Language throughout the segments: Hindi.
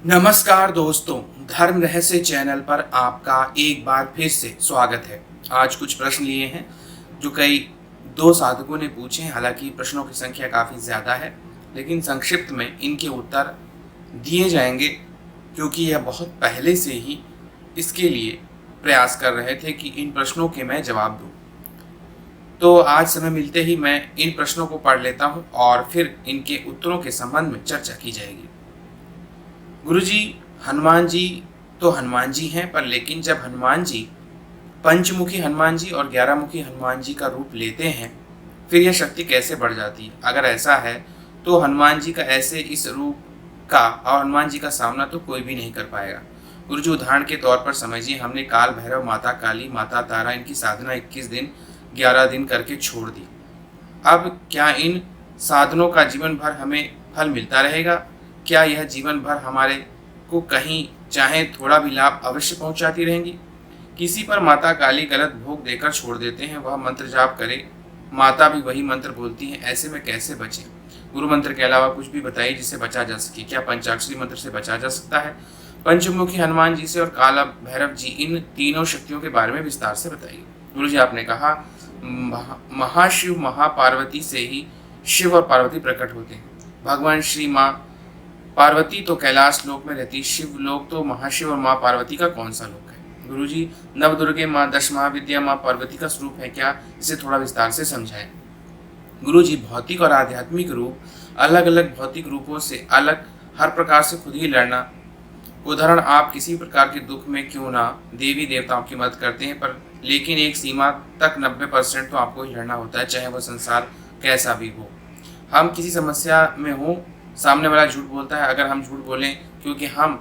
नमस्कार दोस्तों, धर्म रहस्य चैनल पर आपका एक बार फिर से स्वागत है। आज कुछ प्रश्न लिए हैं जो कई दो साधकों ने पूछे हैं। हालांकि प्रश्नों की संख्या काफ़ी ज़्यादा है, लेकिन संक्षिप्त में इनके उत्तर दिए जाएंगे क्योंकि यह बहुत पहले से ही इसके लिए प्रयास कर रहे थे कि इन प्रश्नों के मैं जवाब दूं। तो आज समय मिलते ही मैं इन प्रश्नों को पढ़ लेता हूं और फिर इनके उत्तरों के संबंध में चर्चा की जाएगी। गुरुजी, हनुमान जी तो हनुमान जी हैं, पर लेकिन जब हनुमान जी पंचमुखी हनुमान जी और 11 मुखी हनुमान जी का रूप लेते हैं, फिर यह शक्ति कैसे बढ़ जाती है? अगर ऐसा है तो हनुमान जी का ऐसे इस रूप का और हनुमान जी का सामना तो कोई भी नहीं कर पाएगा। गुरुजी, उदाहरण के तौर पर समझिए, हमने काल भैरव, माता काली, माता तारा, इनकी साधना 21 दिन 11 दिन करके छोड़ दी। अब क्या इन साधनों का जीवन भर हमें फल मिलता रहेगा? क्या यह जीवन भर हमारे को कहीं चाहे थोड़ा भी लाभ अवश्य पहुंचाती रहेंगी? किसी पर माता काली गलत भोग देकर छोड़ देते हैं, वह मंत्र जाप करे, माता भी वही मंत्र बोलती हैं, ऐसे में कैसे बचें? गुरु मंत्र के अलावा कुछ भी बताइए जिससे बचा जा सके। क्या पंचाक्षरी मंत्र से बचा जा सकता है? पंचमुखी हनुमान जी से और काला भैरव जी, इन तीनों शक्तियों के बारे में विस्तार से बताइए। गुरु जी, आपने कहा महाशिव महापार्वती से ही शिव और पार्वती प्रकट होते हैं। भगवान श्री माँ पार्वती तो कैलाश लोक में रहती, शिव लोक तो महाशिव और माँ पार्वती का कौन सा लोक है? गुरुजी, नव दुर्गे माँ, 10 महाविद्या माँ पार्वती का स्वरूप है क्या? इसे थोड़ा विस्तार से समझाएं। गुरुजी, भौतिक और आध्यात्मिक रूप, अलग अलग भौतिक रूपों से अलग, हर प्रकार से खुद ही लड़ना। उदाहरण, आप किसी प्रकार के दुख में क्यों ना देवी देवताओं की मदद करते हैं, पर लेकिन एक सीमा तक 90% तो आपको ही लड़ना होता है, चाहे वह संसार कैसा भी हो। हम किसी समस्या में हो, सामने वाला झूठ बोलता है, अगर हम झूठ बोलें क्योंकि हम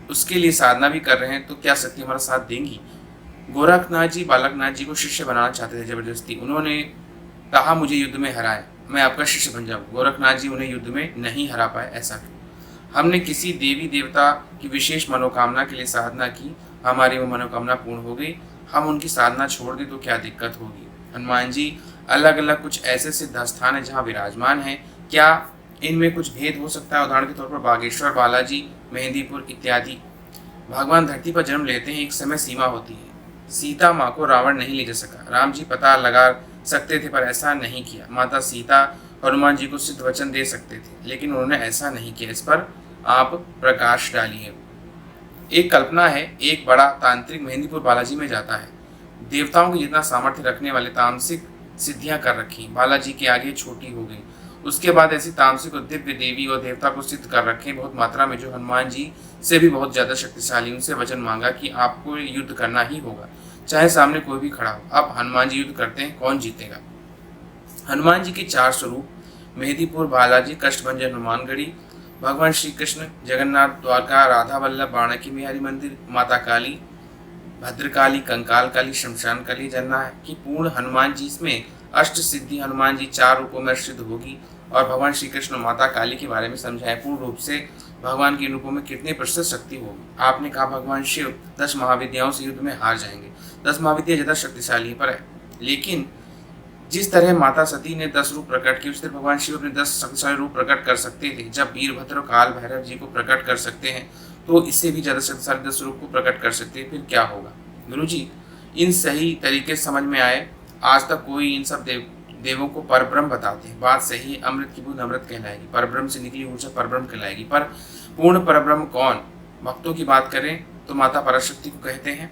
उसके लिए साधना भी कर रहे हैं, तो क्या शक्ति हमारा साथ देंगी? गोरखनाथ जी बालकनाथ जी को शिष्य बनाना चाहते थे जबरदस्ती। उन्होंने कहा, मुझे युद्ध में हराए, मैं आपका शिष्य बन जाऊँ। गोरखनाथ जी उन्हें युद्ध में नहीं हरा पाए, ऐसा क्यों? हमने किसी देवी देवता की विशेष मनोकामना के लिए साधना की, हमारी वो मनोकामना पूर्ण हो गई, हम उनकी साधना छोड़ दें तो क्या दिक्कत होगी? हनुमान जी अलग अलग कुछ ऐसे सिद्ध स्थान है जहाँ विराजमान है, क्या इनमें कुछ भेद हो सकता है? उदाहरण के तौर पर बागेश्वर, बालाजी, मेहंदीपुर इत्यादि। भगवान धरती पर जन्म लेते हैं, एक समय सीमा होती है। सीता माँ को रावण नहीं ले जा सका, राम जी पता लगा सकते थे पर ऐसा नहीं किया। माता सीता हनुमान जी को सिद्ध वचन दे सकते थे, लेकिन उन्होंने ऐसा नहीं किया। इस पर आप प्रकाश डालिए। एक कल्पना है, एक बड़ा तांत्रिक मेहंदीपुर बालाजी में जाता है। देवताओं के जितना सामर्थ्य रखने वाले तामसिक सिद्धियां कर रखी, बालाजी के आगे छोटी हो गई। उसके बाद ऐसी तामसिक और दिव्य देवी और देवता को सिद्ध कर रखे बहुत मात्रा में, जो हनुमान जी से भी बहुत ज्यादा शक्तिशाली। उनसे वचन मांगा कि आपको युद्ध करना ही होगा, चाहे सामने कोई भी खड़ा हो। अब हनुमान जी युद्ध करते हैं, कौन जीतेगा? हनुमान जी के 4 स्वरूप, मेहंदीपुर बालाजी, कष्टभंजन हनुमानगढ़ी, भगवान श्री कृष्ण, जगन्नाथ द्वारका, राधा वल्लभ, बाणकी बिहारी मंदिर, माता काली, भद्रकाली, कंकाल काली, शमशान काली। जानना है कि पूर्ण हनुमान जी इसमें अष्ट सिद्धि हनुमान जी 4 रूपों में सिद्ध होगी, और भगवान श्री कृष्ण और माता काली के बारे में समझाए पूर्ण रूप से भगवान के रूपों में कितने प्रतिशत शक्ति होगी। आपने कहा भगवान शिव 10 महाविद्याओं से युद्ध में हार जाएंगे। 10 महाविद्या ज्यादा शक्तिशाली पर, लेकिन जिस तरह माता सती ने 10 रूप प्रकट किए, उस तरह भगवान शिव अपने 10 शक्तिशाली रूप प्रकट कर सकते थे। जब वीरभद्र काल भैरव जी को प्रकट कर सकते हैं, तो इससे भी ज्यादा शक्तिशाली 10 रूप को प्रकट कर सकते हैं, फिर क्या होगा? गुरु जी, इन सही तरीके से समझ में आए। आज तक कोई इन सब देवों को परब्रह्म बताते हैं। बात सही है, अमृत की बूंद अमृत कहलाएगी, परब्रह्म से निकली ऊर्जा परब्रह्म कहलाएगी। पर पूर्ण परब्रह्म कौन? भक्तों की बात करें तो माता पराशक्ति को कहते हैं,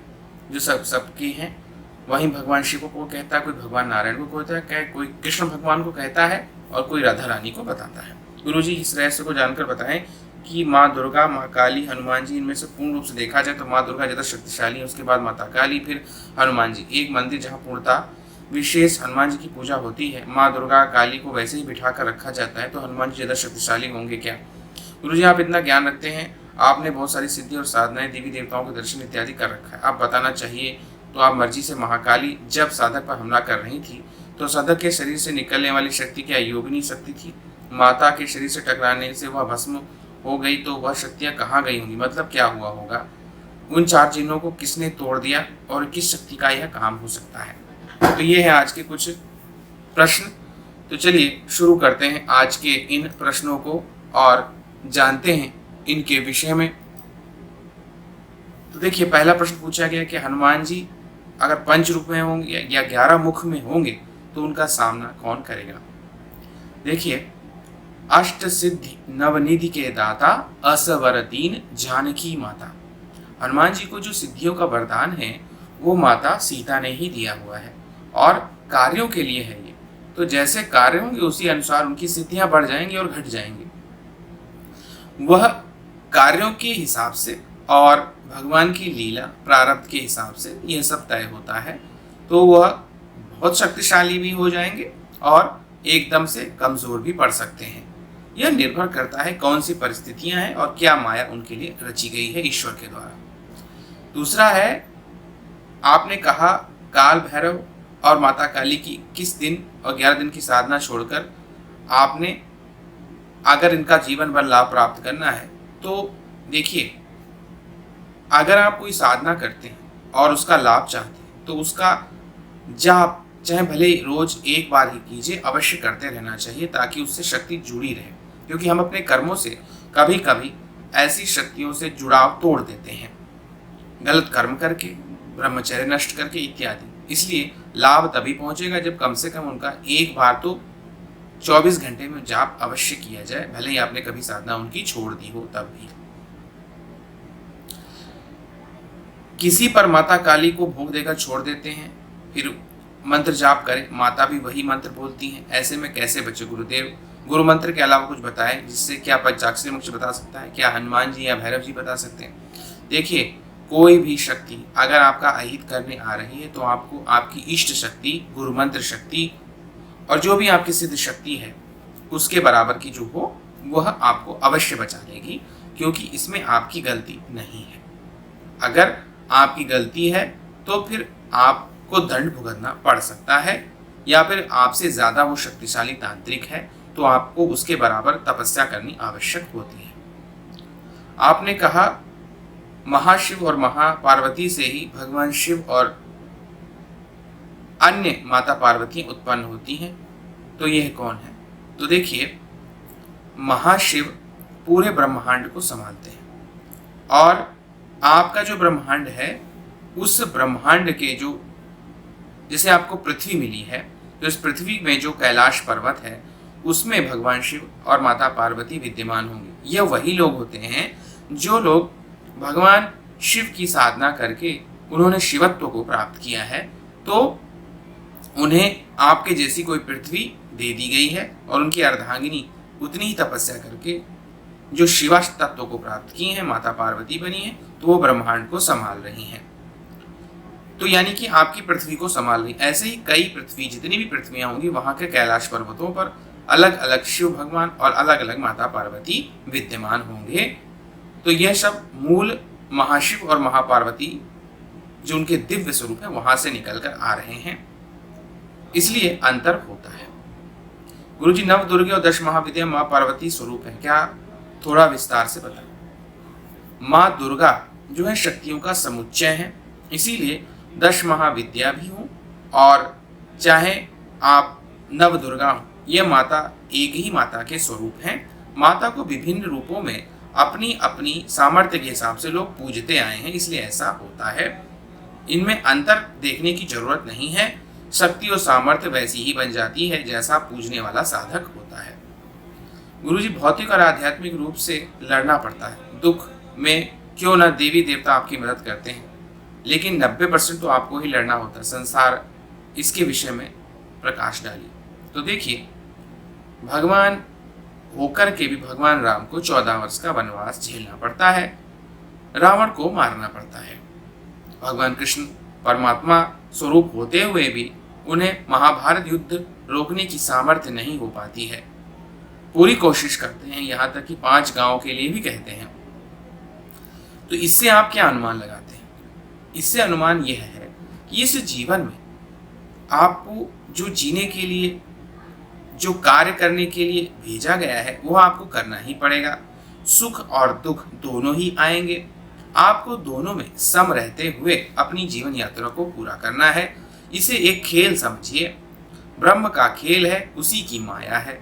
जो सबकी हैं। वहीं भगवान शिव को कहता है, कोई भगवान नारायण को कहता है, कोई कृष्ण भगवान को कहता है, और कोई राधा रानी को बताता है। गुरु जी, इस रहस्य को जानकर बताएं कि माँ दुर्गा, माँ काली, हनुमान जी, इनमें से पूर्ण रूप से देखा जाए तो माँ दुर्गा ज्यादा शक्तिशाली है, उसके बाद माता काली, फिर हनुमान जी। एक मंदिर जहाँ पूर्णता विशेष हनुमान जी की पूजा होती है, माँ दुर्गा काली को वैसे ही बिठा कर रखा जाता है, तो हनुमान जी ज्यादा शक्तिशाली होंगे क्या? गुरु जी, आप इतना ज्ञान रखते हैं, आपने बहुत सारी सिद्धि और साधनाएं, देवी देवताओं के दर्शन इत्यादि कर रखा है, आप बताना चाहिए। तो आप मर्जी से महाकाली जब साधक पर हमला कर रही थी, तो साधक के शरीर से निकलने वाली शक्ति क्या योगिनी शक्ति थी? माता के शरीर से टकराने से वह भस्म हो गई, तो वह शक्तियां कहाँ गई होंगी? मतलब क्या हुआ होगा? उन 4 चिन्हों को किसने तोड़ दिया, और किस शक्ति का यह काम हो सकता है? तो ये है आज के कुछ प्रश्न। तो चलिए शुरू करते हैं आज के इन प्रश्नों को और जानते हैं इनके विषय में। तो देखिए, पहला प्रश्न पूछा गया कि हनुमान जी अगर पंच रूप में होंगे या 11 मुख में होंगे तो उनका सामना कौन करेगा। देखिए, अष्ट सिद्धि नवनिधि के दाता असवर दीन जानकी माता। हनुमान जी को जो सिद्धियों का वरदान है वो माता सीता ने ही दिया हुआ है और कार्यों के लिए है ये। तो जैसे कार्य होंगे उसी अनुसार उनकी सिद्धियां बढ़ जाएंगी और घट जाएंगी। वह कार्यों के हिसाब से और भगवान की लीला प्रारब्ध के हिसाब से यह सब तय होता है। तो वह बहुत शक्तिशाली भी हो जाएंगे और एकदम से कमजोर भी पड़ सकते हैं। यह निर्भर करता है कौन सी परिस्थितियां हैं और क्या माया उनके लिए रची गई है ईश्वर के द्वारा। दूसरा है, आपने कहा काल भैरव और माता काली की किस दिन और 11 दिन की साधना छोड़कर आपने अगर इनका जीवन भर लाभ प्राप्त करना है, तो देखिए, अगर आप कोई साधना करते हैं और उसका लाभ चाहते हैं तो उसका जाप चाहे भले रोज एक बार ही कीजिए, अवश्य करते रहना चाहिए ताकि उससे शक्ति जुड़ी रहे। क्योंकि हम अपने कर्मों से कभी कभी ऐसी शक्तियों से जुड़ाव तोड़ देते हैं, गलत कर्म करके, ब्रह्मचर्य नष्ट करके इत्यादि। इसलिए लाभ तभी पहुंचेगा जब कम से कम उनका एक बार तो 24 घंटे में जाप अवश्य किया जाए, भले ही आपने कभी साधना उनकी छोड़ दी हो तब भी। किसी पर माता काली को भोग देकर छोड़ देते हैं, फिर मंत्र जाप करें, माता भी वही मंत्र बोलती हैं, ऐसे में कैसे बचे। गुरुदेव, गुरु मंत्र के अलावा कुछ बताएं जिससे क्या पंचाक्षरी मोक्ष बता सकता है, क्या हनुमान जी या भैरव जी बता सकते हैं। देखिए, कोई भी शक्ति अगर आपका अहित करने आ रही है तो आपको आपकी इष्ट शक्ति, गुरु मंत्र शक्ति और जो भी आपकी सिद्ध शक्ति है उसके बराबर की जो हो वह आपको अवश्य बचा लेगी, क्योंकि इसमें आपकी गलती नहीं है। अगर आपकी गलती है तो फिर आपको दंड भुगतना पड़ सकता है, या फिर आपसे ज्यादा वो शक्तिशाली तांत्रिक है तो आपको उसके बराबर तपस्या करनी आवश्यक होती है। आपने कहा महाशिव और महापार्वती से ही भगवान शिव और अन्य माता पार्वती उत्पन्न होती हैं, तो यह कौन है। तो देखिए, महाशिव पूरे ब्रह्मांड को संभालते हैं और आपका जो ब्रह्मांड है उस ब्रह्मांड के जो, जैसे आपको पृथ्वी मिली है तो इस पृथ्वी में जो कैलाश पर्वत है उसमें भगवान शिव और माता पार्वती विद्यमान होंगे। यह वही लोग होते हैं जो लोग भगवान शिव की साधना करके उन्होंने शिवत्व को प्राप्त किया है, तो उन्हें आपके जैसी कोई पृथ्वी दे दी गई है और उनकी अर्धांगिनी उतनी ही तपस्या करके जो शिवा तत्व को प्राप्त किए हैं, माता पार्वती बनी है, तो वो ब्रह्मांड को संभाल रही हैं। तो यानी कि आपकी पृथ्वी को संभाल रही। ऐसे ही कई पृथ्वी, जितनी भी पृथ्वियां होंगी वहां के कैलाश पर्वतों पर अलग अलग शिव भगवान और अलग अलग माता पार्वती विद्यमान होंगे। तो यह सब मूल महाशिव और महापार्वती जो उनके दिव्य स्वरूप है वहां से निकलकर आ रहे हैं, इसलिए अंतर होता है। गुरुजी, नव दुर्गे और 10 महाविद्या माँ पार्वती स्वरूप है, क्या थोड़ा विस्तार से बताएं। माँ दुर्गा जो है शक्तियों का समुच्चय है, इसीलिए 10 महाविद्या भी हों और चाहे आप नव दुर्गा हो, ये माता एक ही माता के स्वरूप हैं। माता को विभिन्न रूपों में अपनी अपनी सामर्थ्य के हिसाब से लोग पूजते आए हैं, इसलिए ऐसा होता है। इनमें अंतर देखने की जरूरत नहीं है। शक्ति और सामर्थ्य वैसी ही बन जाती है जैसा पूजने वाला साधक होता है। गुरुजी, भौतिक और आध्यात्मिक रूप से लड़ना पड़ता है। दुख में क्यों न देवी देवता आपकी मदद करते हैं, लेकिन 90% तो आपको ही लड़ना होता है। संसार इसके विषय में प्रकाश डालिए। तो देखिए, भगवान होकर के भी भगवान राम को 14 वर्ष का वनवास झेलना पड़ता है, रावण को मारना पड़ता है। भगवान कृष्ण परमात्मा स्वरूप होते हुए भी उन्हें महाभारत युद्ध रोकने की सामर्थ्य नहीं हो पाती है। पूरी कोशिश करते हैं, यहाँ तक कि 5 गांवों के लिए भी कहते हैं। तो इससे आप क्या अनुमान लगाते हैं? इससे अनुमान यह है कि इस जीवन में आपको जो जीने के लिए, जो कार्य करने के लिए भेजा गया है वो आपको करना ही पड़ेगा। सुख और दुख दोनों ही आएंगे, आपको दोनों में सम रहते हुए अपनी जीवन यात्रा को पूरा करना है। इसे एक खेल समझिए, ब्रह्म का खेल है, उसी की माया है।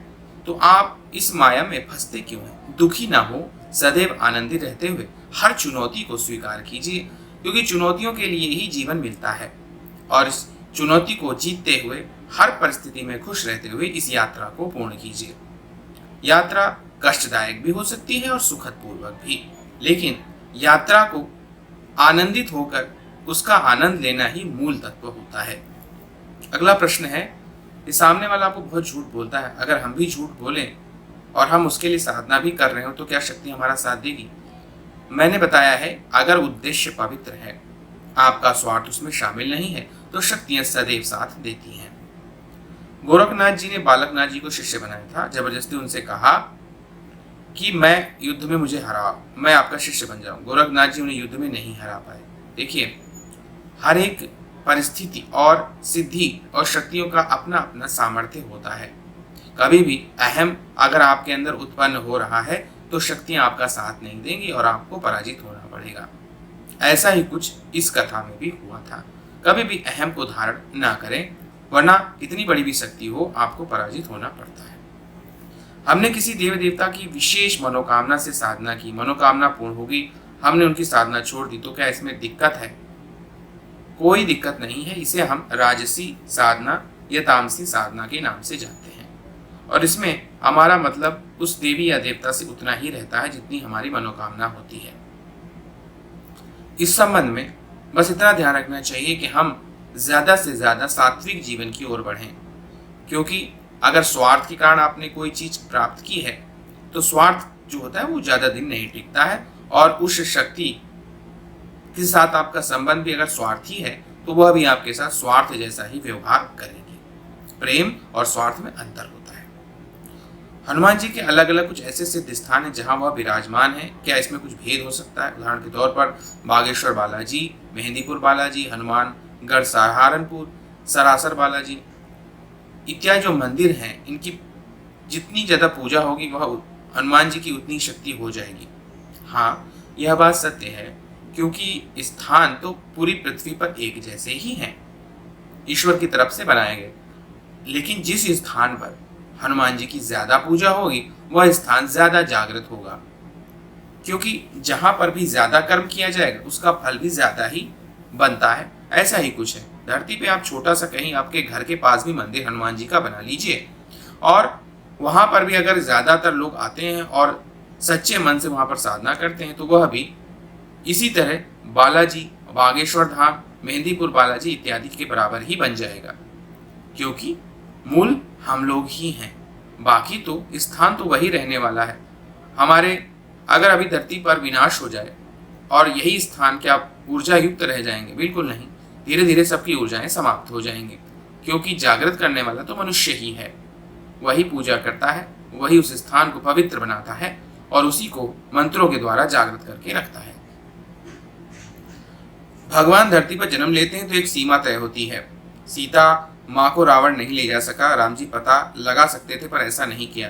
तो आप इस माया में फंसते क्यों हैं? दुखी ना हो, सदैव आनंदित रहते हुए हर चुनौती को स्वीकार कीजिए। क्योंकि चुनौतियों के लिए ही जीवन मिलता है और इस चुनौती को जीतते हुए हर परिस्थिति में खुश रहते हुए इस यात्रा को पूर्ण कीजिए। यात्रा कष्टदायक भी हो सकती है और सुखद पूर्वक भी, लेकिन यात्रा को आनंदित होकर उसका आनंद लेना ही मूल तत्व होता है। अगला प्रश्न है कि सामने वाला आपको बहुत झूठ बोलता है, अगर हम भी झूठ बोलें और हम उसके लिए साधना भी कर रहे हो तो क्या शक्ति हमारा साथ देगी? मैंने बताया है, अगर उद्देश्य पवित्र है, आपका स्वार्थ उसमें शामिल नहीं है, तो शक्तियां सदैव साथ देती हैं। गोरखनाथ जी ने बालकनाथ जी को शिष्य बनाया था, जबरदस्ती उनसे कहा कि मैं युद्ध में मुझे हरा, मैं आपका शिष्य बन जाऊं। गोरखनाथ जी उन्हें युद्ध में नहीं हरा पाए। देखिए, हर एक परिस्थिति और सिद्धि और शक्तियों का अपना अपना सामर्थ्य होता है। कभी भी अहम अगर आपके अंदर उत्पन्न हो रहा है तो शक्तियां आपका साथ नहीं देंगी और आपको पराजित होना पड़ेगा। ऐसा ही कुछ इस कथा में भी हुआ था। कभी भी अहम को धारण ना करें, वरना कितनी बड़ी भी शक्ति हो आपको पराजित होना पड़ता है। हमने किसी देव देवता की विशेष मनोकामना से साधना की, मनोकामना पूर्ण होगी, हमने उनकी साधना छोड़ दी, तो क्या इसमें दिक्कत है? कोई दिक्कत नहीं है। इसे हम राजसी साधना या तामसी साधना के नाम से जानते हैं और इसमें हमारा मतलब उस देवी या देवता से उतना ही रहता है जितनी हमारी मनोकामना होती है। इस संबंध में बस इतना ध्यान रखना चाहिए कि हम ज्यादा से ज्यादा सात्विक जीवन की ओर बढ़ें, क्योंकि अगर स्वार्थ के कारण आपने कोई चीज प्राप्त की है तो स्वार्थ जो होता है वो ज्यादा दिन नहीं टिकता है और उस शक्ति के साथ आपका संबंध भी अगर स्वार्थी है तो वह भी आपके साथ स्वार्थ जैसा ही व्यवहार करेंगे। प्रेम और स्वार्थ में अंतर होता है। हनुमान जी के अलग अलग कुछ ऐसे सिद्ध स्थान हैं जहां वह विराजमान है। क्या इसमें कुछ भेद हो सकता है? उदाहरण के तौर पर बागेश्वर बालाजी, मेहंदीपुर बालाजी, हनुमानगढ़ सहारनपुर, सरासर बालाजी इत्यादि जो मंदिर हैं, इनकी जितनी ज़्यादा पूजा होगी वह हनुमान जी की उतनी शक्ति हो जाएगी। हाँ, यह बात सत्य है, क्योंकि स्थान तो पूरी पृथ्वी पर एक जैसे ही हैं, ईश्वर की तरफ से बनाए गए। लेकिन जिस स्थान पर हनुमान जी की ज़्यादा पूजा होगी वह स्थान ज़्यादा जागृत होगा, क्योंकि जहाँ पर भी ज़्यादा कर्म किया जाएगा उसका फल भी ज़्यादा ही बनता है। ऐसा ही कुछ है। धरती पे आप छोटा सा कहीं आपके घर के पास भी मंदिर हनुमान जी का बना लीजिए और वहाँ पर भी अगर ज़्यादातर लोग आते हैं और सच्चे मन से वहाँ पर साधना करते हैं तो वह भी इसी तरह बालाजी, बागेश्वर धाम, मेहंदीपुर बालाजी इत्यादि के बराबर ही बन जाएगा, क्योंकि मूल हम लोग ही हैं। बाकी तो स्थान तो वही रहने वाला है। हमारे अगर अभी धरती पर विनाश हो जाए और यही स्थान क्या ऊर्जा युक्त रह जाएंगे? बिल्कुल नहीं। धीरे धीरे सबकी ऊर्जाएं समाप्त हो जाएंगी, क्योंकि जागृत करने वाला तो मनुष्य ही है। वही पूजा करता है, वही उस स्थान को पवित्र बनाता है और उसी को मंत्रों के द्वारा जागृत करके रखता है। भगवान धरती पर जन्म लेते हैं तो एक सीमा तय होती है। सीता माँ को रावण नहीं ले जा सका। राम जी पता लगा सकते थे पर ऐसा नहीं किया।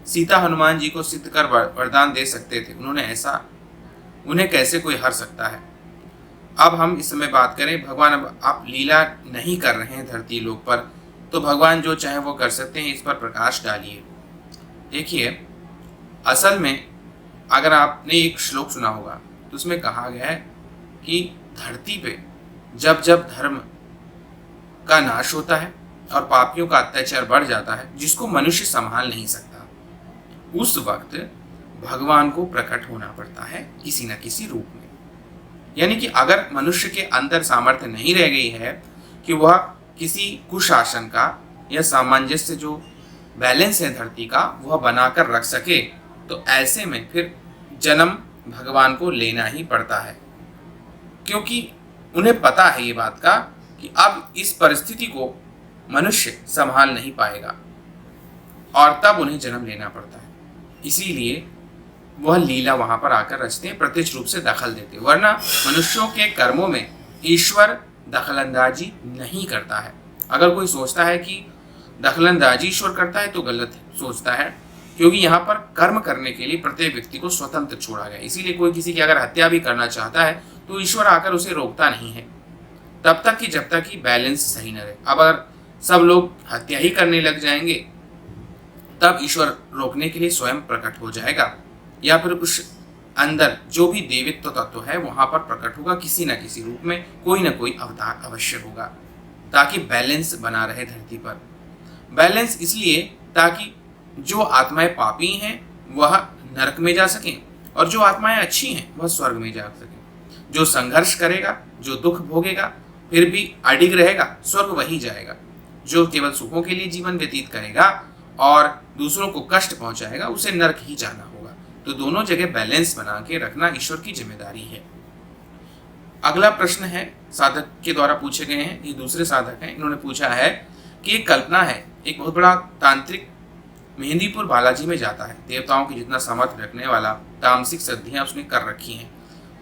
सीता हनुमान जी को सिद्ध कर वरदान दे सकते थे, उन्हें कैसे कोई हर सकता है? अब हम इस समय बात करें, भगवान अब आप लीला नहीं कर रहे हैं धरती लोक पर, तो भगवान जो चाहे वो कर सकते हैं, इस पर प्रकाश डालिए। देखिए, असल में अगर आपने एक श्लोक सुना होगा तो उसमें कहा गया है कि धरती पे जब जब धर्म का नाश होता है और पापियों का अत्याचार बढ़ जाता है, जिसको मनुष्य संभाल नहीं सकता, उस वक्त भगवान को प्रकट होना पड़ता है किसी न किसी रूप में। यानी कि अगर मनुष्य के अंदर सामर्थ्य नहीं रह गई है कि वह किसी कुशासन का या सामंजस्य जो बैलेंस है धरती का वह बनाकर रख सके, तो ऐसे में फिर जन्म भगवान को लेना ही पड़ता है, क्योंकि उन्हें पता है ये बात का कि अब इस परिस्थिति को मनुष्य संभाल नहीं पाएगा और तब उन्हें जन्म लेना पड़ता है। इसीलिए वह लीला वहां पर आकर रचते हैं, प्रत्यक्ष रूप से दखल देते, वरना मनुष्यों के कर्मों में ईश्वर दखलंदाजी नहीं करता है। अगर कोई सोचता है कि दखलंदाजी ईश्वर करता है तो गलत सोचता है, क्योंकि यहाँ पर कर्म करने के लिए प्रत्येक व्यक्ति को स्वतंत्र छोड़ा गया। इसीलिए कोई किसी की अगर हत्या भी करना चाहता है तो ईश्वर आकर उसे रोकता नहीं है, तब तक कि जब तक कि बैलेंस सही न रहे। अब अगर सब लोग हत्या ही करने लग जाएंगे तब ईश्वर रोकने के लिए स्वयं प्रकट हो जाएगा, या फिर उस अंदर जो भी देवित्व तत्व है वहां पर प्रकट होगा, किसी न किसी रूप में कोई ना कोई अवतार अवश्य होगा, ताकि बैलेंस बना रहे धरती पर। बैलेंस इसलिए ताकि जो आत्माएं पापी हैं वह नरक में जा सकें और जो आत्माएं अच्छी हैं वह स्वर्ग में जा सकें। जो संघर्ष करेगा, जो दुख भोगेगा, फिर भी अडिग रहेगा, स्वर्ग वही जाएगा। जो केवल सुखों के लिए जीवन व्यतीत करेगा और दूसरों को कष्ट पहुंचाएगा, उसे नरक ही जाना होगा। तो दोनों जगह बैलेंस बना के रखना ईश्वर की जिम्मेदारी है। अगला प्रश्न है साधक के द्वारा पूछे गए हैं, ये दूसरे साधक हैं। इन्होंने पूछा है कि एक कल्पना है, एक बहुत बड़ा तांत्रिक मेहंदीपुर बालाजी में जाता है, देवताओं की जितना सामर्थ्य रखने वाला तामसिक सिद्धियां उसने कर रखी हैं।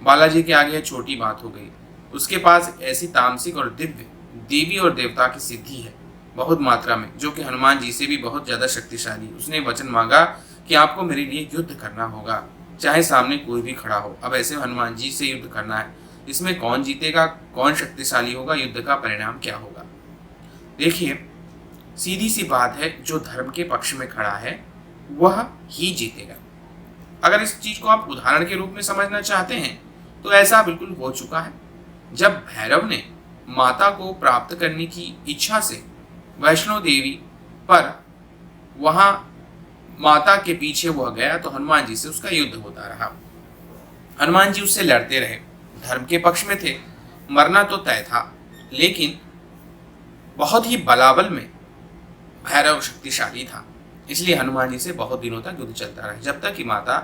बालाजी के आगे छोटी बात हो गई। उसके पास ऐसी तामसिक और दिव्य देवी और देवता की सिद्धि है बहुत मात्रा में, जो कि हनुमान जी से भी बहुत ज्यादा शक्तिशाली। उसने वचन मांगा कि आपको मेरे लिए युद्ध करना होगा, चाहे सामने कोई भी खड़ा हो। अब ऐसे हनुमान जी से युद्ध करना है, इसमें कौन जीतेगा, कौन शक्तिशाली होगा, युद्ध का परिणाम क्या होगा? देखिए, सीधी सी बात है, जो धर्म के पक्ष में खड़ा है वह ही जीतेगा। अगर इस चीज को आप उदाहरण के रूप में समझना चाहते हैं तो ऐसा बिल्कुल हो चुका है। जब भैरव ने माता को प्राप्त करने की इच्छा से वैष्णो देवी पर वहां माता के पीछे वह गया तो हनुमान जी से उसका युद्ध होता रहा। हनुमान जी उससे लड़ते रहे, धर्म के पक्ष में थे, मरना तो तय था, लेकिन बहुत ही बलाबल में भैरव शक्तिशाली था, इसलिए हनुमान जी से बहुत दिनों तक युद्ध चलता रहा, जब तक कि माता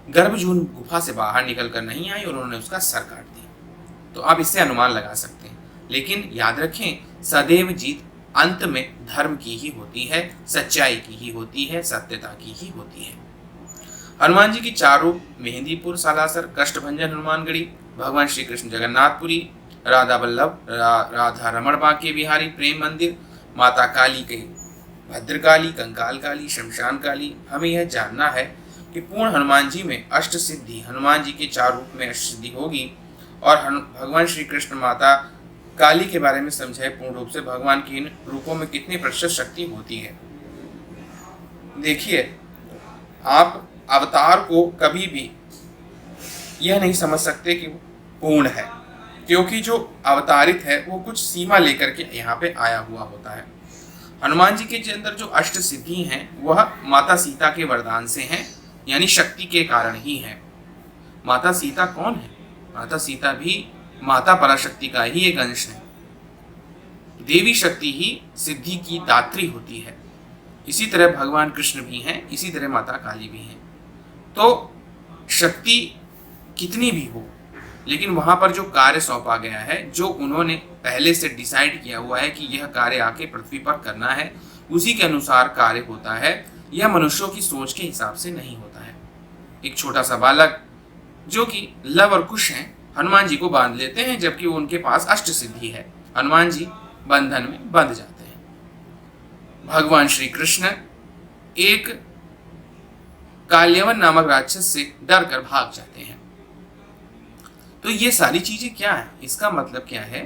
गर्भजून गुफा से बाहर निकल कर नहीं आई और उन्होंने उसका सर काट दिया। तो आप इससे अनुमान लगा सकते हैं, लेकिन याद रखें, सदैव जीत अंत में धर्म की ही होती है, सच्चाई की ही होती है, सत्यता की ही होती है। हनुमान जी की चार रूप, मेहंदीपुर सालासर, कष्टभंजन हनुमानगढ़ी, भगवान श्री कृष्ण जगन्नाथपुरी, राधा वल्लभ राधा रमण बांके बिहारी प्रेम मंदिर, माता काली के भद्रकाली, कंकाल काली, शमशान काली। हमें यह जानना है कि पूर्ण हनुमान जी में अष्ट सिद्धि, हनुमान जी के चार रूप में अष्ट सिद्धि होगी। और भगवान श्री कृष्ण माता काली के बारे में समझाए पूर्ण रूप से भगवान की इन रूपों में कितनी प्रतिशत शक्ति होती है। देखिए, आप अवतार को कभी भी यह नहीं समझ सकते कि वो पूर्ण है, क्योंकि जो अवतारित है वो कुछ सीमा लेकर के यहाँ पे आया हुआ होता है। हनुमान जी के अंदर जो अष्ट सिद्धि हैं वह माता सीता के वरदान से हैं, यानी शक्ति के कारण ही है। माता सीता कौन है? माता सीता भी माता पराशक्ति का ही एक अंश है। देवी शक्ति ही सिद्धि की दात्री होती है। इसी तरह भगवान कृष्ण भी हैं, इसी तरह माता काली भी हैं। तो शक्ति कितनी भी हो, लेकिन वहां पर जो कार्य सौंपा गया है, जो उन्होंने पहले से डिसाइड किया हुआ है कि यह कार्य आके पृथ्वी पर करना है, उसी के अनुसार कार्य होता है। यह मनुष्यों की सोच के हिसाब से नहीं होता है। एक छोटा सा बालक जो कि लव और कुश हैं, हनुमान जी को बांध लेते हैं, जबकि उनके पास अष्ट सिद्धि है। हनुमान जी बंधन में बंध जाते हैं। भगवान श्री कृष्ण एक काल्यवन नामक राक्षस से डर कर भाग जाते हैं। तो ये सारी चीजें क्या है? इसका मतलब क्या है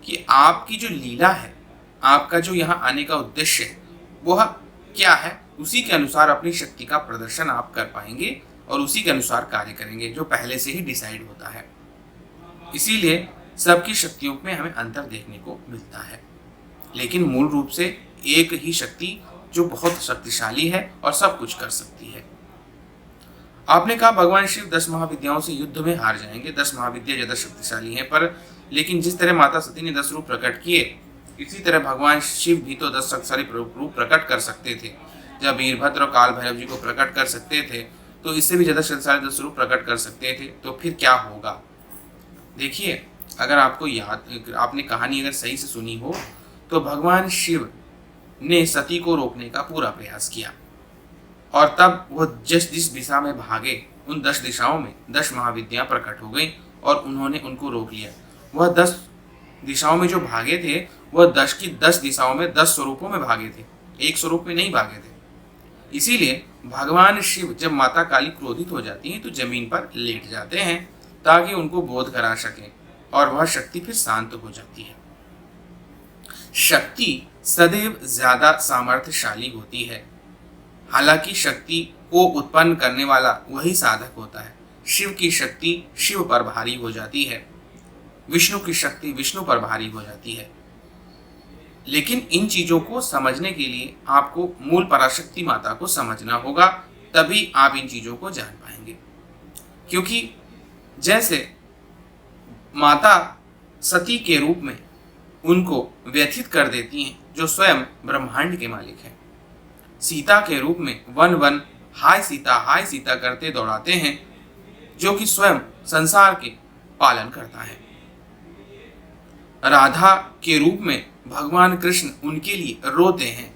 कि आपकी जो लीला है, आपका जो यहाँ आने का उद्देश्य है, वह क्या है, उसी के अनुसार अपनी शक्ति का प्रदर्शन आप कर पाएंगे और उसी के अनुसार कार्य करेंगे, जो पहले से ही डिसाइड होता है। इसीलिए सबकी शक्तियों में हमें अंतर देखने को मिलता है, लेकिन मूल रूप से एक ही शक्ति जो बहुत शक्तिशाली है और सब कुछ कर सकती है। आपने कहा भगवान शिव 10 महाविद्याओं से युद्ध में हार जाएंगे, 10 महाविद्या ज्यादा शक्तिशाली हैं, पर लेकिन जिस तरह माता सती ने 10 रूप प्रकट किए, इसी तरह भगवान शिव भी तो 10 शक्तिशाली रूप प्रकट कर सकते थे। जब वीरभद्र और काल भैरव जी को प्रकट कर सकते थे, तो इससे भी ज्यादा शक्तिशाली 10 रूप प्रकट कर सकते थे। तो फिर क्या होगा? देखिए, अगर आपको याद, आपने कहानी अगर सही से सुनी हो, तो भगवान शिव ने सती को रोकने का पूरा प्रयास किया, और तब वो जिस दिशा में भागे, उन 10 दिशाओं में 10 महाविद्या प्रकट हो गई और उन्होंने उनको रोक लिया। वह 10 दिशाओं में जो भागे थे, वह 10 की 10 दिशाओं में 10 स्वरूपों में भागे थे, एक स्वरूप में नहीं भागे थे। इसीलिए भगवान शिव जब माता काली क्रोधित हो जाती हैं तो जमीन पर लेट जाते हैं, ताकि उनको बोध करा सकें, और वह शक्ति फिर शांत हो जाती है। शक्ति सदैव ज्यादा सामर्थ्यशाली होती है। हालांकि शक्ति को उत्पन्न करने वाला वही साधक होता है, शिव की शक्ति शिव पर भारी हो जाती है, विष्णु की शक्ति विष्णु पर भारी हो जाती है। लेकिन इन चीजों को समझने के लिए आपको मूल पराशक्ति माता को समझना होगा, तभी आप इन चीजों को जान पाएंगे। क्योंकि जैसे माता सती के रूप में उनको व्यथित कर देती हैं, जो स्वयं ब्रह्मांड के मालिक हैं, सीता के रूप में वन वन हाय सीता करते दौड़ाते हैं, जो कि स्वयं संसार के पालन करता है। राधा के रूप में भगवान कृष्ण उनके लिए रोते हैं।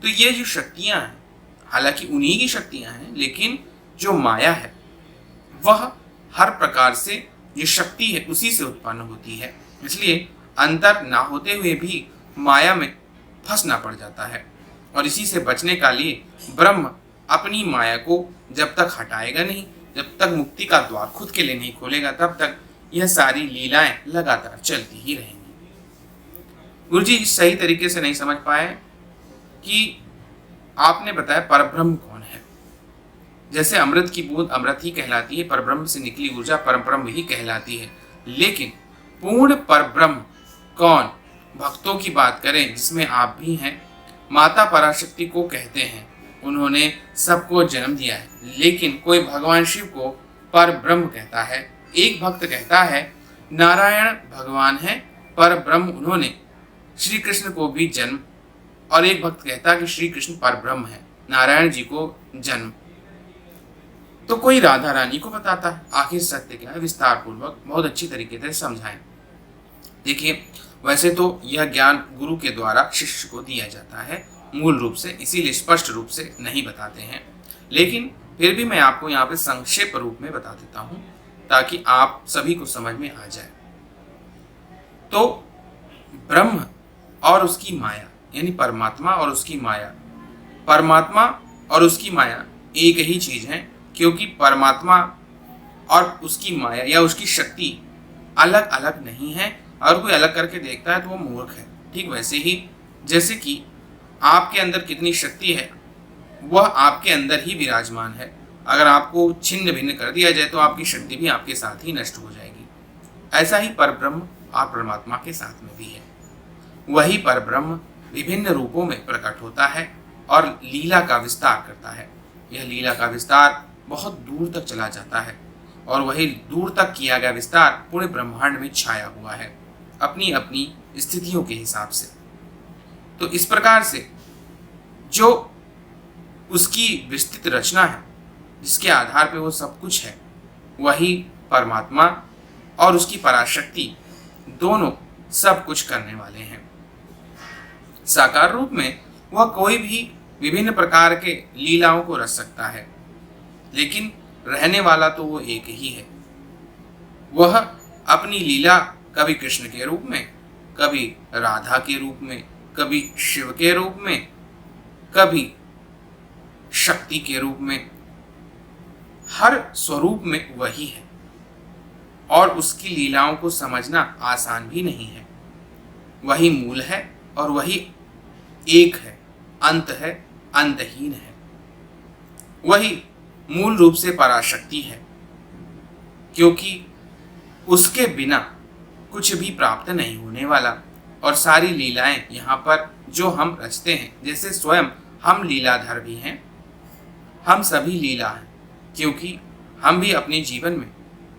तो ये जो शक्तियां हैं, हालांकि उन्हीं की शक्तियां हैं, लेकिन जो माया है वह हर प्रकार से जो शक्ति है उसी से उत्पन्न होती है। इसलिए अंतर ना होते हुए भी माया में फंसना पड़ जाता है। और इसी से बचने का लिए ब्रह्म अपनी माया को जब तक हटाएगा नहीं, जब तक मुक्ति का द्वार खुद के लिए नहीं खोलेगा, तब तक यह सारी लीलाएं लगातार चलती ही रहेंगी। गुरुजी सही तरीके से नहीं समझ पाए कि आपने बताया परब्रह्म कौन है। जैसे अमृत की बूंद अमृत ही कहलाती है, परब्रह्म से निकली ऊर्जा परब्रह्म ही कहलाती है। लेकिन पूर्ण परब्रह्म कौन, भक्तों की बात करें जिसमें आप भी हैं, माता पराशक्ति को कहते हैं। उन्होंने सबको जन्म दिया है, लेकिन कोई भगवान शिव को परब्रह्म कहता है। एक भक्त कहता है नारायण भगवान है, परब्रह्म उन्होंने श्री कृष्ण को भी जन्म, और एक भक्त कहता है कि श्री कृष्ण परब्रह्म है, नारायण जी को जन्म। तो कोई राधा रानी को बताता है। आखिर सत्य क्या है, विस्तार पूर्वक बहुत अच्छी तरीके से समझाएं। देखिए, वैसे तो यह ज्ञान गुरु के द्वारा शिष्य को दिया जाता है मूल रूप से, इसीलिए स्पष्ट रूप से नहीं बताते हैं, लेकिन फिर भी मैं आपको यहाँ पे संक्षेप रूप में बता देता हूँ ताकि आप सभी को समझ में आ जाए। तो ब्रह्म और उसकी माया, यानी परमात्मा और उसकी माया, परमात्मा और उसकी माया एक ही चीज है, क्योंकि परमात्मा और उसकी माया या उसकी शक्ति अलग अलग नहीं है। और कोई अलग करके देखता है तो वो मूर्ख है। ठीक वैसे ही जैसे कि आपके अंदर कितनी शक्ति है वह आपके अंदर ही विराजमान है। अगर आपको छिन्न भिन्न कर दिया जाए तो आपकी शक्ति भी आपके साथ ही नष्ट हो जाएगी। ऐसा ही परब्रह्म और परमात्मा के साथ में भी है। वही परब्रह्म विभिन्न रूपों में प्रकट होता है और लीला का विस्तार करता है। यह लीला का विस्तार बहुत दूर तक चला जाता है और वही दूर तक किया गया विस्तार पूरे ब्रह्मांड में छाया हुआ है, अपनी अपनी स्थितियों के हिसाब से। तो इस प्रकार से जो उसकी विस्तृत रचना है, जिसके आधार पे वो सब कुछ है, वही परमात्मा और उसकी पराशक्ति दोनों सब कुछ करने वाले हैं। साकार रूप में वह कोई भी विभिन्न प्रकार के लीलाओं को रच सकता है, लेकिन रहने वाला तो वो एक ही है। वह अपनी लीला कभी कृष्ण के रूप में, कभी राधा के रूप में, कभी शिव के रूप में, कभी शक्ति के रूप में, हर स्वरूप में वही है। और उसकी लीलाओं को समझना आसान भी नहीं है। वही मूल है और वही एक है, अंत है, अंतहीन है। वही मूल रूप से पराशक्ति है, क्योंकि उसके बिना कुछ भी प्राप्त नहीं होने वाला। और सारी लीलाएं यहाँ पर जो हम रचते हैं, जैसे स्वयं हम लीलाधर भी हैं, हम सभी लीला हैं, क्योंकि हम भी अपने जीवन में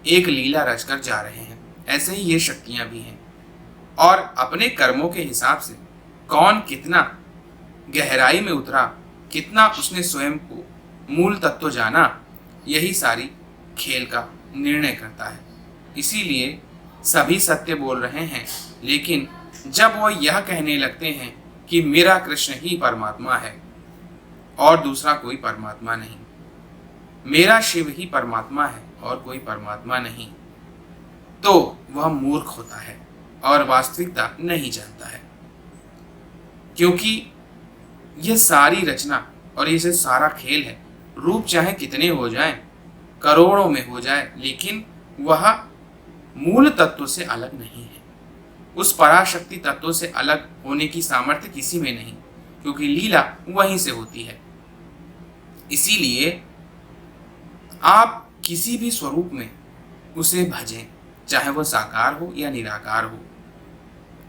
एक लीला रचकर जा रहे हैं। ऐसे ही ये शक्तियाँ भी हैं। और अपने कर्मों के हिसाब से कौन कितना गहराई में उतरा, कितना उसने स्वयं को मूल तत्व जाना, यही सारी खेल का निर्णय करता है। इसीलिए सभी सत्य बोल रहे हैं, लेकिन जब वो यह कहने लगते हैं कि मेरा कृष्ण ही परमात्मा है और दूसरा कोई परमात्मा नहीं, मेरा शिव ही परमात्मा है और कोई परमात्मा नहीं, तो वह मूर्ख होता है और वास्तविकता नहीं जानता है। क्योंकि यह सारी रचना और ये सारा खेल है, रूप चाहे कितने हो जाएं, करोड़ों में हो जाए, लेकिन वह मूल तत्व से अलग नहीं है। उस पराशक्ति तत्व से अलग होने की सामर्थ्य किसी में नहीं, क्योंकि लीला वहीं से होती है। इसीलिए आप किसी भी स्वरूप में उसे भजें, चाहे वह साकार हो या निराकार हो।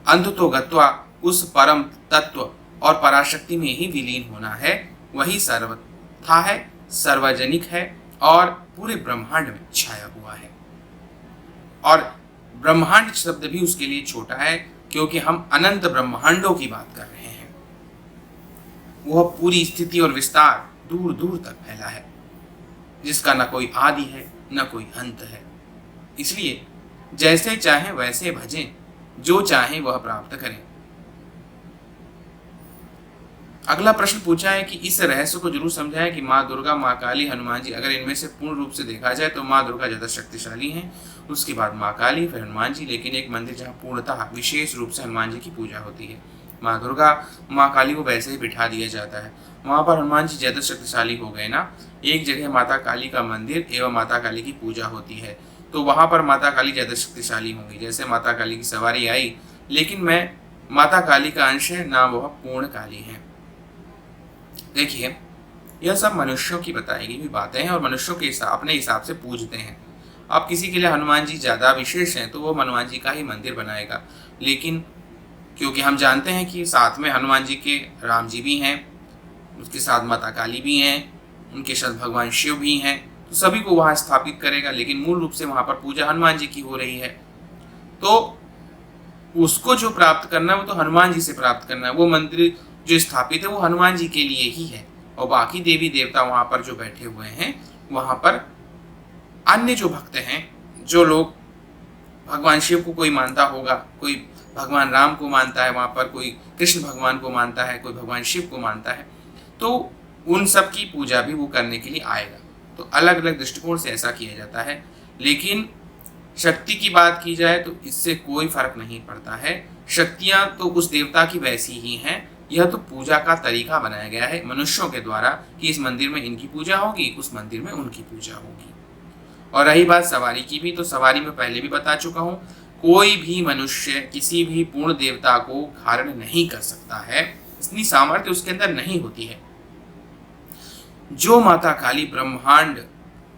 अंततो गत्वा उस परम तत्व और पराशक्ति में ही विलीन होना है। वही सर्वथा है, सार्वजनिक है और पूरे ब्रह्मांड में छाया हुआ है। और ब्रह्मांड शब्द भी उसके लिए छोटा है, क्योंकि हम अनंत ब्रह्मांडों की बात कर रहे हैं। वह पूरी स्थिति और विस्तार दूर दूर तक फैला है, जिसका न कोई आदि है न कोई अंत है। इसलिए जैसे चाहे वैसे भजें, जो चाहे वह प्राप्त करें। अगला प्रश्न पूछा है कि इस रहस्य को जरूर समझाएं कि माँ दुर्गा, माँ काली, हनुमान जी, अगर इनमें से पूर्ण रूप से देखा जाए तो माँ दुर्गा ज्यादा शक्तिशाली हैं, उसके बाद माँ काली, फिर हनुमान जी। लेकिन एक मंदिर जहाँ पूर्णतः विशेष रूप से हनुमान जी की पूजा होती है। माँ दुर्गा, माँ काली को वैसे ही बिठा दिया जाता है, वहाँ पर हनुमान जी ज्यादा शक्तिशाली हो गए ना। एक जगह माता काली का मंदिर एवं माता काली की पूजा होती है, तो वहाँ पर माता काली ज्यादा शक्तिशाली होंगी। जैसे माता काली की सवारी आई, लेकिन मैं माता काली का अंश है ना, वह पूर्ण काली है। देखिए, यह सब मनुष्यों की बताई गई हुई बातें हैं और मनुष्यों के अपने हिसाब से पूजते हैं। आप किसी के लिए हनुमान जी ज़्यादा विशेष हैं तो वो हनुमान जी का ही मंदिर बनाएगा, लेकिन क्योंकि हम जानते हैं कि साथ में हनुमान जी के राम जी भी हैं, उसके साथ माता काली भी हैं, उनके साथ भगवान शिव भी हैं, तो सभी को वहाँ स्थापित करेगा। लेकिन मूल रूप से वहाँ पर पूजा हनुमान जी की हो रही है, तो उसको जो प्राप्त करना है वो तो हनुमान जी से प्राप्त करना है। वो मंदिर जो स्थापित है वो हनुमान जी के लिए ही है, और बाकी देवी देवता वहाँ पर जो बैठे हुए हैं, वहाँ पर अन्य जो भक्त हैं, जो लोग भगवान शिव को कोई मानता होगा, कोई भगवान राम को मानता है, वहाँ पर कोई कृष्ण भगवान को मानता है, कोई भगवान शिव को मानता है, तो उन सब की पूजा भी वो करने के लिए आएगा। तो अलग अलग दृष्टिकोण से ऐसा किया जाता है। लेकिन शक्ति की बात की जाए तो इससे कोई फर्क नहीं पड़ता है। शक्तियाँ तो उस देवता की वैसी ही हैं, यह तो पूजा का तरीका बनाया गया है मनुष्यों के द्वारा कि इस मंदिर में इनकी पूजा होगी, उस मंदिर में उनकी पूजा होगी। और रही बात सवारी की भी, तो सवारी में पहले भी बता चुका हूँ, कोई भी मनुष्य किसी भी पूर्ण देवता को धारण नहीं कर सकता है, इतनी सामर्थ्य उसके अंदर नहीं होती है। जो माता काली ब्रह्मांड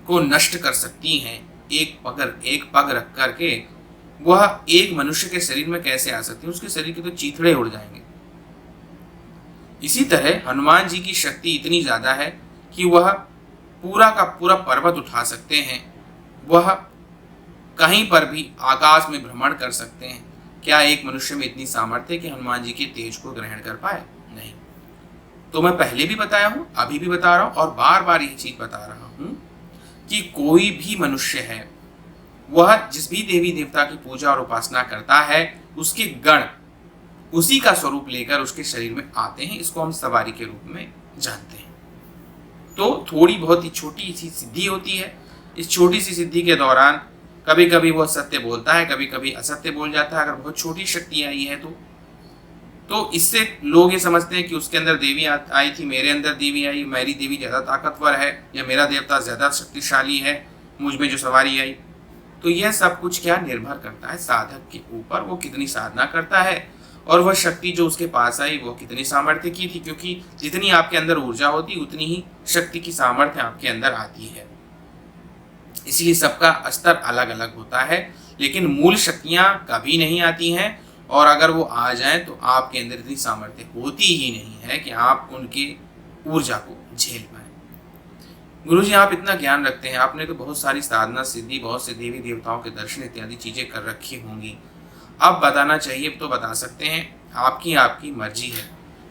को नष्ट कर सकती हैं एक पग रख करके, वह एक मनुष्य के शरीर में कैसे आ सकती है? उसके शरीर के तो चीथड़े उड़ जाएंगे। इसी तरह हनुमान जी की शक्ति इतनी ज्यादा है कि वह पूरा का पूरा पर्वत उठा सकते हैं, वह कहीं पर भी आकाश में भ्रमण कर सकते हैं। क्या एक मनुष्य में इतनी सामर्थ्य है कि हनुमान जी के तेज को ग्रहण कर पाए? नहीं। तो मैं पहले भी बताया हूं, अभी भी बता रहा हूं और बार बार ये चीज बता रहा हूं कि कोई भी मनुष्य है, वह जिस भी देवी देवता की पूजा और उपासना करता है, उसके गण उसी का स्वरूप लेकर उसके शरीर में आते हैं। इसको हम सवारी के रूप में जानते हैं। तो थोड़ी बहुत ही छोटी सी सिद्धि होती है। इस छोटी सी सिद्धि के दौरान कभी कभी वह सत्य बोलता है, कभी कभी असत्य बोल जाता है। अगर बहुत छोटी शक्ति आई है तो इससे लोग ये समझते हैं कि उसके अंदर देवी आई थी, मेरे अंदर देवी आई, मेरी देवी ज़्यादा ताकतवर है या मेरा देवता ज़्यादा शक्तिशाली है, मुझ में जो सवारी आई। तो यह सब कुछ क्या निर्भर करता है साधक के ऊपर, वो कितनी साधना करता है और वह शक्ति जो उसके पास आई वो कितनी सामर्थ्य की थी। क्योंकि जितनी आपके अंदर ऊर्जा होती उतनी ही शक्ति की सामर्थ्य आपके अंदर आती है। इसलिए सबका स्तर अलग अलग होता है, लेकिन मूल शक्तियां कभी नहीं आती हैं, और अगर वो आ जाएं तो आपके अंदर इतनी सामर्थ्य होती ही नहीं है कि आप उनकी ऊर्जा को झेल पाए। गुरु जी, आप इतना ज्ञान रखते हैं, आपने तो बहुत सारी साधना सिद्धि, बहुत से देवी देवताओं के दर्शन इत्यादि चीजें कर रखी होंगी। अब बताना चाहिए तो बता सकते हैं, आपकी मर्जी है।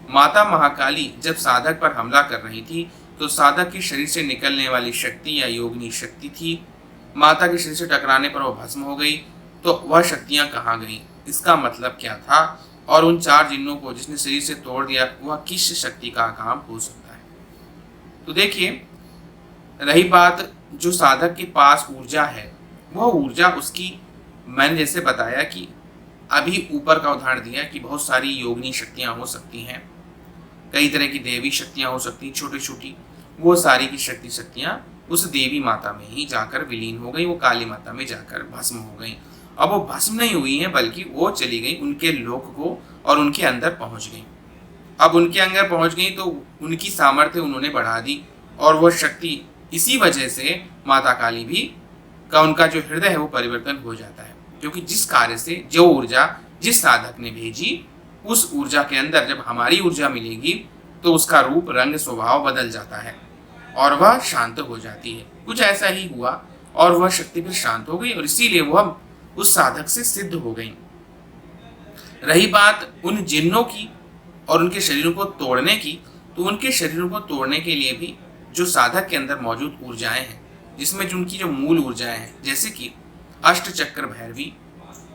माता महाकाली जब साधक पर हमला कर रही थी तो साधक के शरीर से निकलने वाली शक्ति या योगिनी शक्ति थी। माता के शरीर से टकराने पर वह भस्म हो गई, तो वह शक्तियां कहाँ गई? इसका मतलब क्या था? और उन 4 जिन्नों को जिसने शरीर से तोड़ दिया, वह किस शक्ति का काम हो सकता है? तो देखिए, रही बात जो साधक के पास ऊर्जा है, वह ऊर्जा उसकी, मैंने जैसे बताया कि अभी ऊपर का उदाहरण दिया कि बहुत सारी योगिनी शक्तियां हो सकती हैं, कई तरह की देवी शक्तियां हो सकती हैं छोटी छोटी, वो सारी की शक्तियां उस देवी माता में ही जाकर विलीन हो गई, वो काली माता में जाकर भस्म हो गई। अब वो भस्म नहीं हुई हैं, बल्कि वो चली गई उनके लोक को और उनके अंदर पहुंच गई। अब उनके अंदर पहुंच गई तो उनकी सामर्थ्य उन्होंने बढ़ा दी और वो शक्ति इसी वजह से माता काली भी का उनका जो हृदय है वो परिवर्तन हो जाता है, क्योंकि जिस कार्य से जो ऊर्जा जिस साधक ने भेजी उस ऊर्जा के अंदर जब हमारी ऊर्जा मिलेगी तो उसका रूप रंग स्वभाव बदल जाता है और वह शांत हो जाती है। कुछ ऐसा ही हुआ और वह शक्ति फिर शांत हो गई और इसीलिए वह उस साधक से सिद्ध हो गई। रही बात उन जिन्नों की और उनके शरीरों को तोड़ने की, तो उनके शरीरों को तोड़ने के लिए भी जो साधक के अंदर मौजूद ऊर्जाएं हैं, जिसमें जो उनकी जो मूल ऊर्जाएं हैं, जैसे कि अष्टचक्र भैरवी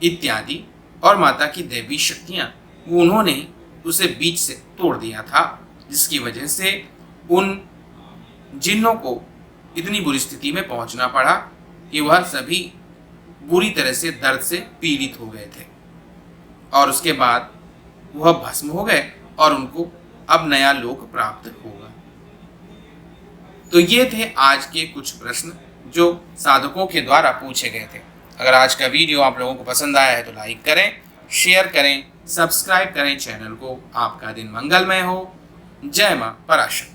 इत्यादि और माता की दैवी शक्तियां, वो उन्होंने उसे बीच से तोड़ दिया था, जिसकी वजह से उन जिन्नों को इतनी बुरी स्थिति में पहुंचना पड़ा कि वह सभी बुरी तरह से दर्द से पीड़ित हो गए थे और उसके बाद वह भस्म हो गए और उनको अब नया लोक प्राप्त होगा। तो ये थे आज के कुछ प्रश्न जो साधकों के द्वारा पूछे गए थे। अगर आज का वीडियो आप लोगों को पसंद आया है तो लाइक करें, शेयर करें, सब्सक्राइब करें चैनल को। आपका दिन मंगलमय हो। जय मां पराशक्ति।